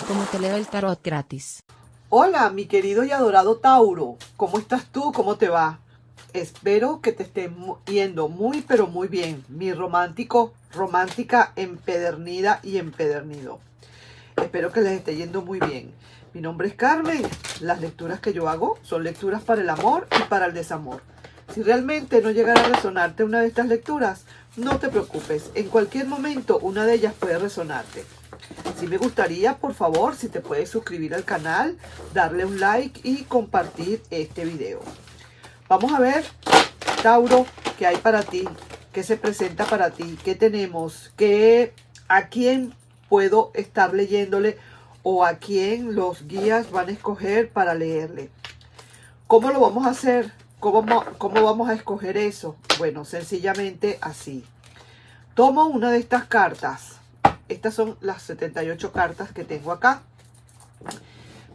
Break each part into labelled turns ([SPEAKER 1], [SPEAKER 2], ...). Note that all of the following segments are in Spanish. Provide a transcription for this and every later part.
[SPEAKER 1] cómo te leo el tarot gratis.
[SPEAKER 2] Hola, mi querido y adorado Tauro. ¿Cómo estás tú? ¿Cómo te va? Espero que te esté yendo muy, pero muy bien. Mi romántica empedernida y empedernido. Espero que les esté yendo muy bien. Mi nombre es Carmen. Las lecturas que yo hago son lecturas para el amor y para el desamor. Si realmente no llegara a resonarte una de estas lecturas, no te preocupes. En cualquier momento una de ellas puede resonarte. Si me gustaría, por favor, si te puedes suscribir al canal, darle un like y compartir este video. Vamos a ver, Tauro, qué hay para ti, qué se presenta para ti, qué tenemos, a quién puedo estar leyéndole o a quién los guías van a escoger para leerle. ¿Cómo lo vamos a hacer? ¿Cómo vamos a escoger eso? Bueno, sencillamente así. Tomo una de estas cartas. Estas son las 78 cartas que tengo acá.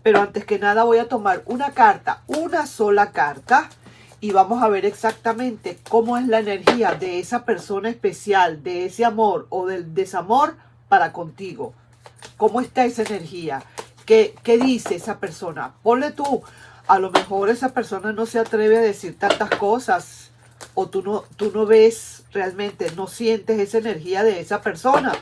[SPEAKER 2] Pero antes que nada voy a tomar una carta, una sola carta. Y vamos a ver exactamente cómo es la energía de esa persona especial, de ese amor o del desamor para contigo. ¿Cómo está esa energía? ¿Qué dice esa persona? Ponle tú. A lo mejor esa persona no se atreve a decir tantas cosas. O tú no ves realmente, no sientes esa energía de esa persona.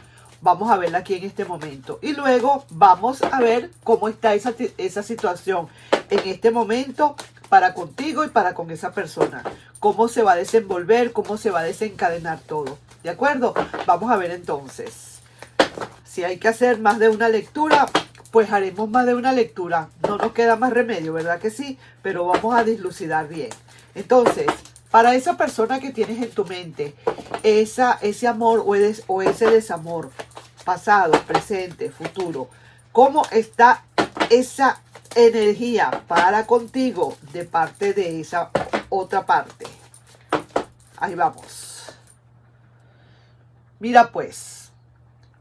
[SPEAKER 2] Vamos a verla aquí en este momento. Y luego vamos a ver cómo está esa situación en este momento para contigo y para con esa persona. Cómo se va a desenvolver, cómo se va a desencadenar todo. ¿De acuerdo? Vamos a ver entonces. Si hay que hacer más de una lectura, pues haremos más de una lectura. No nos queda más remedio, ¿verdad que sí? Pero vamos a dilucidar bien. Entonces, para esa persona que tienes en tu mente, ese amor o ese desamor, pasado, presente, futuro, ¿cómo está esa energía para contigo de parte de esa otra parte? Ahí vamos. Mira pues,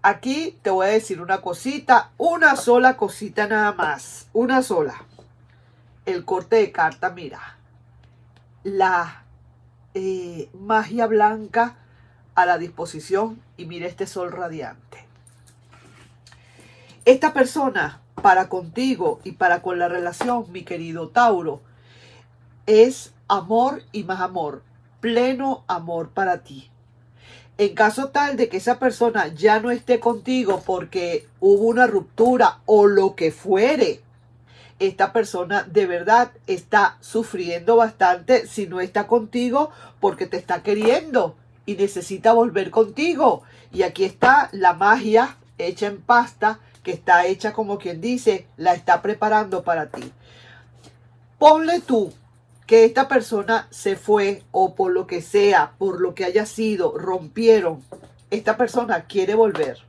[SPEAKER 2] aquí te voy a decir una cosita, una sola cosita nada más, una sola. El corte de carta, mira, la magia blanca a la disposición y mira este sol radiante. Esta persona para contigo y para con la relación, mi querido Tauro, es amor y más amor, pleno amor para ti. En caso tal de que esa persona ya no esté contigo porque hubo una ruptura o lo que fuere, esta persona de verdad está sufriendo bastante si no está contigo porque te está queriendo y necesita volver contigo. Y aquí está la magia hecha en pasta, que está hecha como quien dice, la está preparando para ti. Ponle tú que esta persona se fue o por lo que sea, por lo que haya sido, rompieron. Esta persona quiere volver.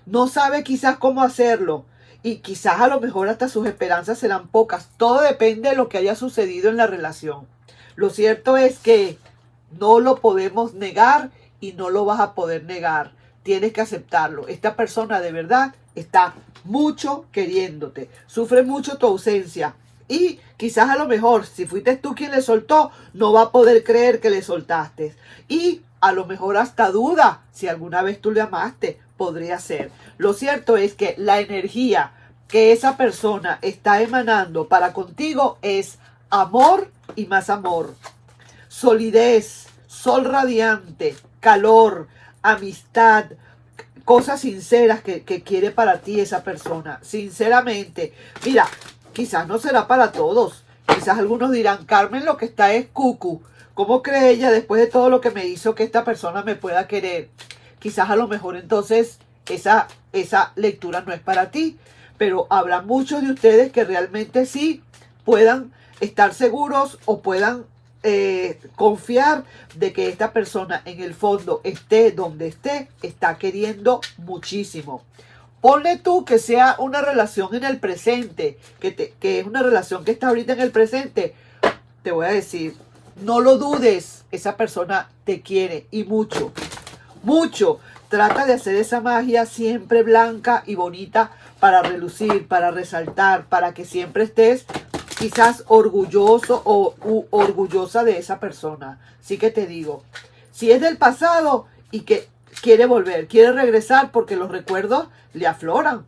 [SPEAKER 2] No sabe quizás cómo hacerlo. Y quizás a lo mejor hasta sus esperanzas serán pocas. Todo depende de lo que haya sucedido en la relación. Lo cierto es que no lo podemos negar y no lo vas a poder negar. Tienes que aceptarlo. Esta persona de verdad está mucho queriéndote. Sufre mucho tu ausencia. Y quizás a lo mejor, si fuiste tú quien le soltó, no va a poder creer que le soltaste. Y a lo mejor hasta duda si alguna vez tú le amaste. Podría ser. Lo cierto es que la energía que esa persona está emanando para contigo es amor y más amor. Solidez, sol radiante, calor, amistad, cosas sinceras que quiere para ti esa persona. Sinceramente, mira, quizás no será para todos. Quizás algunos dirán, Carmen lo que está es cucu. ¿Cómo cree ella después de todo lo que me hizo que esta persona me pueda querer? Quizás a lo mejor entonces esa lectura no es para ti. Pero habrá muchos de ustedes que realmente sí puedan estar seguros o puedan confiar de que esta persona en el fondo esté donde esté, está queriendo muchísimo. Ponle tú que sea una relación en el presente, que es una relación que está ahorita en el presente. Te voy a decir, no lo dudes, esa persona te quiere y mucho, mucho. Trata de hacer esa magia siempre blanca y bonita para relucir, para resaltar, para que siempre estés quizás orgulloso o orgullosa de esa persona. Sí que te digo, si es del pasado y que quiere volver, quiere regresar porque los recuerdos le afloran.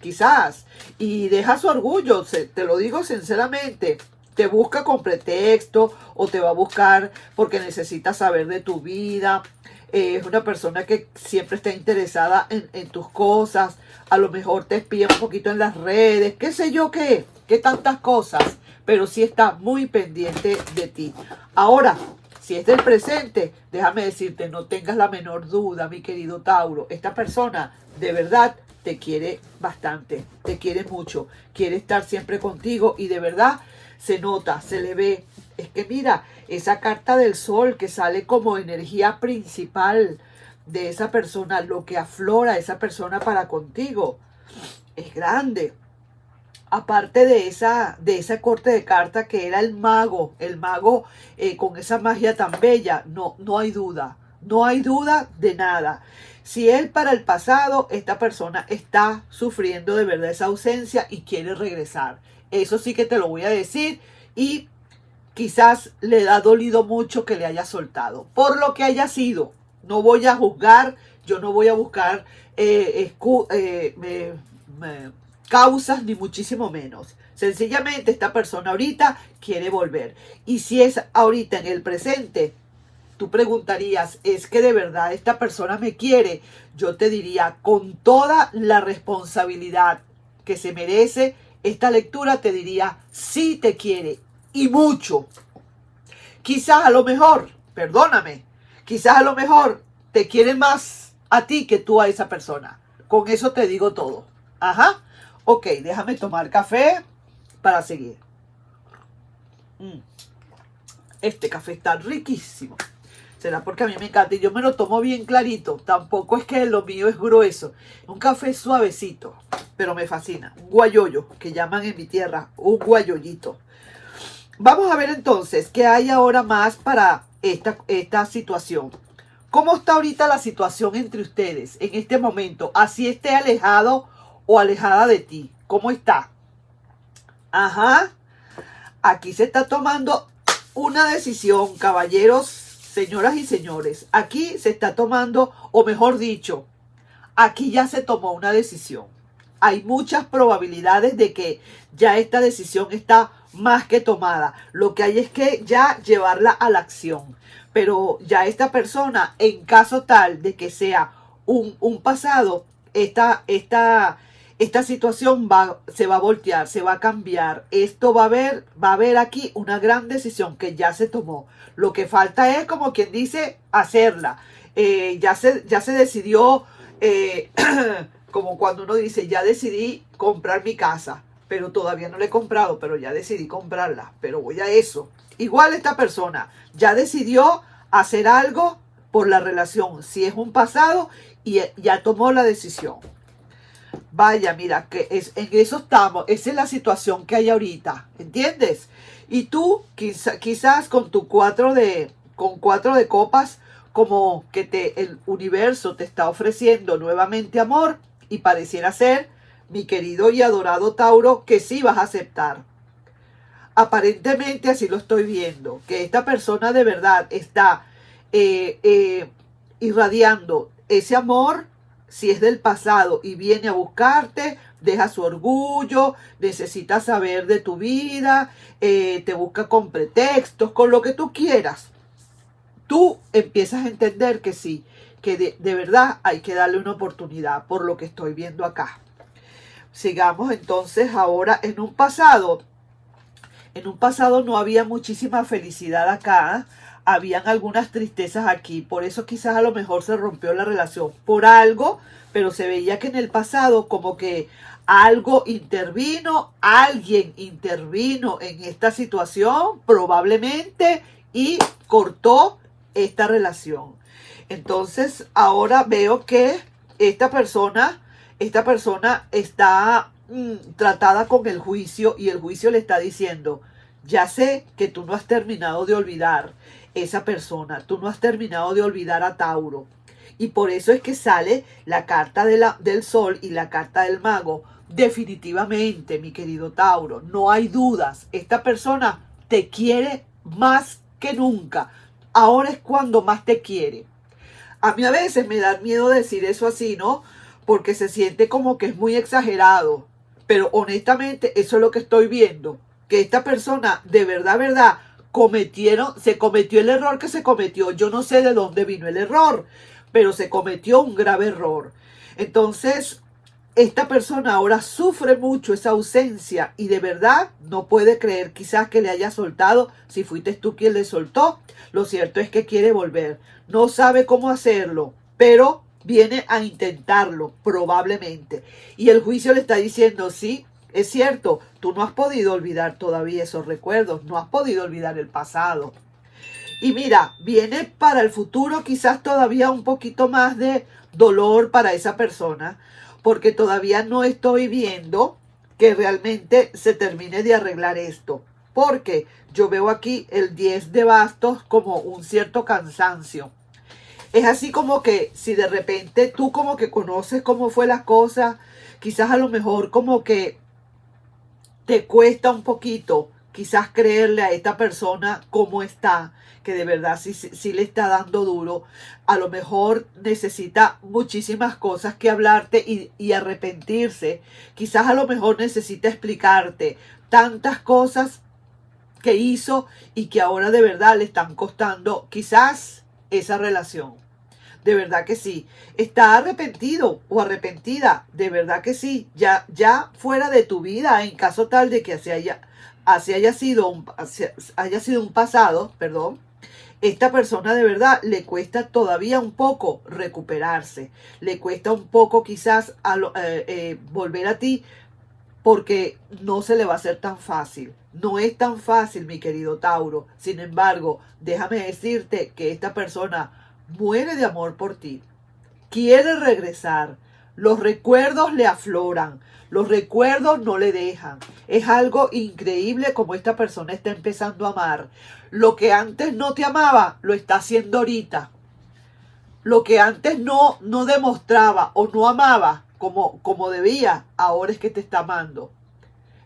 [SPEAKER 2] quizás, y deja su orgullo, te lo digo sinceramente. Te busca con pretexto o te va a buscar porque necesita saber de tu vida. Es una persona que siempre está interesada en tus cosas. A lo mejor te espía un poquito en las redes, qué sé yo qué tantas cosas, pero sí está muy pendiente de ti. Ahora, si es del presente, déjame decirte, no tengas la menor duda, mi querido Tauro. Esta persona de verdad te quiere bastante, te quiere mucho, quiere estar siempre contigo y de verdad se nota, se le ve. Es que mira, esa carta del sol que sale como energía principal de esa persona, lo que aflora esa persona para contigo, es grande. Aparte de esa corte de carta que era el mago con esa magia tan bella, no hay duda, no hay duda de nada. Si él para el pasado, esta persona está sufriendo de verdad esa ausencia y quiere regresar. Eso sí que te lo voy a decir y quizás le ha dolido mucho que le haya soltado. Por lo que haya sido, no voy a juzgar, yo no voy a buscar causas ni muchísimo menos. Sencillamente esta persona ahorita quiere volver. Y si es ahorita en el presente, tú preguntarías, ¿es que de verdad esta persona me quiere? Yo te diría, con toda la responsabilidad que se merece, esta lectura te diría, sí te quiere y mucho. Quizás a lo mejor, perdóname, quizás a lo mejor te quiere más a ti que tú a esa persona. Con eso te digo todo. Ajá. Ok, déjame tomar café para seguir. Este café está riquísimo. Será porque a mí me encanta y yo me lo tomo bien clarito. Tampoco es que lo mío es grueso. Un café suavecito, pero me fascina. Un guayoyo, que llaman en mi tierra, un guayoyito. Vamos a ver entonces qué hay ahora más para esta situación. ¿Cómo está ahorita la situación entre ustedes en este momento? Así esté alejado o alejada de ti. ¿Cómo está? Ajá. Aquí se está tomando una decisión, caballeros, señoras y señores. Aquí se está tomando, o mejor dicho, aquí ya se tomó una decisión. Hay muchas probabilidades de que ya esta decisión está más que tomada. Lo que hay es que ya llevarla a la acción. Pero ya esta persona, en caso tal de que sea un pasado, esta situación se va a voltear, se va a cambiar. Esto va a haber aquí una gran decisión que ya se tomó. Lo que falta es, como quien dice, hacerla. Ya se decidió, como cuando uno dice, ya decidí comprar mi casa, pero todavía no la he comprado, pero ya decidí comprarla, pero voy a eso. Igual esta persona ya decidió hacer algo por la relación, si es un pasado, y ya tomó la decisión. Vaya, mira, en eso estamos. Esa es la situación que hay ahorita, ¿entiendes? Y tú quizás con cuatro de copas, como que el universo te está ofreciendo nuevamente amor y pareciera ser, mi querido y adorado Tauro, que sí vas a aceptar. Aparentemente así lo estoy viendo, que esta persona de verdad está irradiando ese amor. Si es del pasado y viene a buscarte, deja su orgullo, necesita saber de tu vida, te busca con pretextos, con lo que tú quieras. Tú empiezas a entender que sí, que de verdad hay que darle una oportunidad por lo que estoy viendo acá. Sigamos entonces ahora en un pasado. En un pasado no había muchísima felicidad acá. Habían algunas tristezas aquí, por eso quizás a lo mejor se rompió la relación por algo, pero se veía que en el pasado como que algo intervino, alguien intervino en esta situación probablemente y cortó esta relación. Entonces ahora veo que esta persona está tratada con el juicio y el juicio le está diciendo, ya sé que tú no has terminado de olvidar esa persona, tú no has terminado de olvidar a Tauro. Y por eso es que sale la carta del sol y la carta del mago. Definitivamente, mi querido Tauro, no hay dudas. Esta persona te quiere más que nunca. Ahora es cuando más te quiere. A mí a veces me da miedo decir eso así, ¿no? porque se siente como que es muy exagerado. Pero honestamente eso es lo que estoy viendo, que esta persona de verdad, se cometió el error que se cometió. Yo no sé de dónde vino el error, pero se cometió un grave error. Entonces, esta persona ahora sufre mucho esa ausencia y de verdad no puede creer quizás que le haya soltado. Si fuiste tú quien le soltó, lo cierto es que quiere volver. No sabe cómo hacerlo, pero viene a intentarlo probablemente. Y el juicio le está diciendo, sí, es cierto, tú no has podido olvidar todavía esos recuerdos, no has podido olvidar el pasado. Y mira, viene para el futuro quizás todavía un poquito más de dolor para esa persona, porque todavía no estoy viendo que realmente se termine de arreglar esto. Porque yo veo aquí el 10 de bastos como un cierto cansancio. Es así como que si de repente tú como que conoces cómo fue la cosa, quizás a lo mejor como que te cuesta un poquito quizás creerle a esta persona cómo está, que de verdad sí le está dando duro. A lo mejor necesita muchísimas cosas que hablarte y arrepentirse. Quizás a lo mejor necesita explicarte tantas cosas que hizo y que ahora de verdad le están costando quizás esa relación. De verdad que sí. Está arrepentido o arrepentida. De verdad que sí. Ya fuera de tu vida, en caso tal de que haya sido un pasado, perdón. Esta persona de verdad le cuesta todavía un poco recuperarse. Le cuesta un poco quizás volver a ti, porque no se le va a hacer tan fácil. No es tan fácil, mi querido Tauro. Sin embargo, déjame decirte que esta persona muere de amor por ti. Quiere regresar. Los recuerdos le afloran. Los recuerdos no le dejan. Es algo increíble como esta persona está empezando a amar. Lo que antes no te amaba, lo está haciendo ahorita. Lo que antes no demostraba o no amaba como debía, ahora es que te está amando.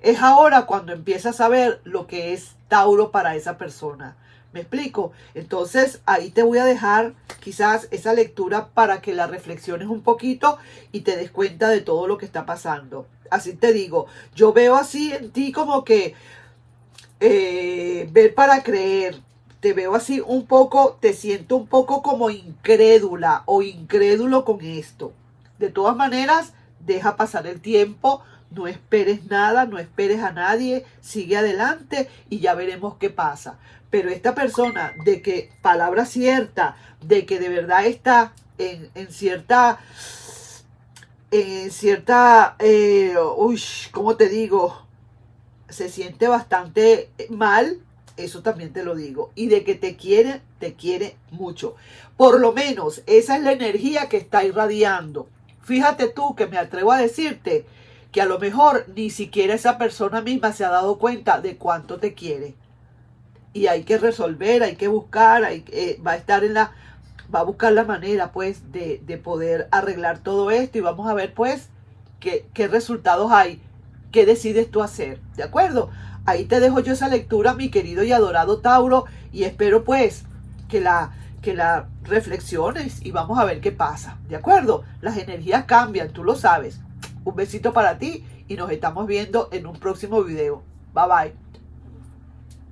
[SPEAKER 2] Es ahora cuando empiezas a ver lo que es Tauro para esa persona. ¿Me explico? Entonces ahí te voy a dejar quizás esa lectura para que la reflexiones un poquito y te des cuenta de todo lo que está pasando. Así te digo, yo veo así en ti como que ver para creer. Te veo así un poco, te siento un poco como incrédula o incrédulo con esto. De todas maneras, deja pasar el tiempo, no esperes nada, no esperes a nadie, sigue adelante y ya veremos qué pasa. Pero esta persona, de que palabra cierta, de que de verdad está en cierta, ¿cómo te digo? Se siente bastante mal, eso también te lo digo. Y de que te quiere mucho. Por lo menos esa es la energía que está irradiando. Fíjate tú que me atrevo a decirte que a lo mejor ni siquiera esa persona misma se ha dado cuenta de cuánto te quiere. Y hay que resolver, hay que buscar, va a buscar la manera pues de poder arreglar todo esto y vamos a ver pues qué resultados hay, qué decides tú hacer, ¿de acuerdo? Ahí te dejo yo esa lectura, mi querido y adorado Tauro, y espero pues que la reflexiones y vamos a ver qué pasa, ¿de acuerdo? Las energías cambian, tú lo sabes. Un besito para ti y nos estamos viendo en un próximo video. Bye bye.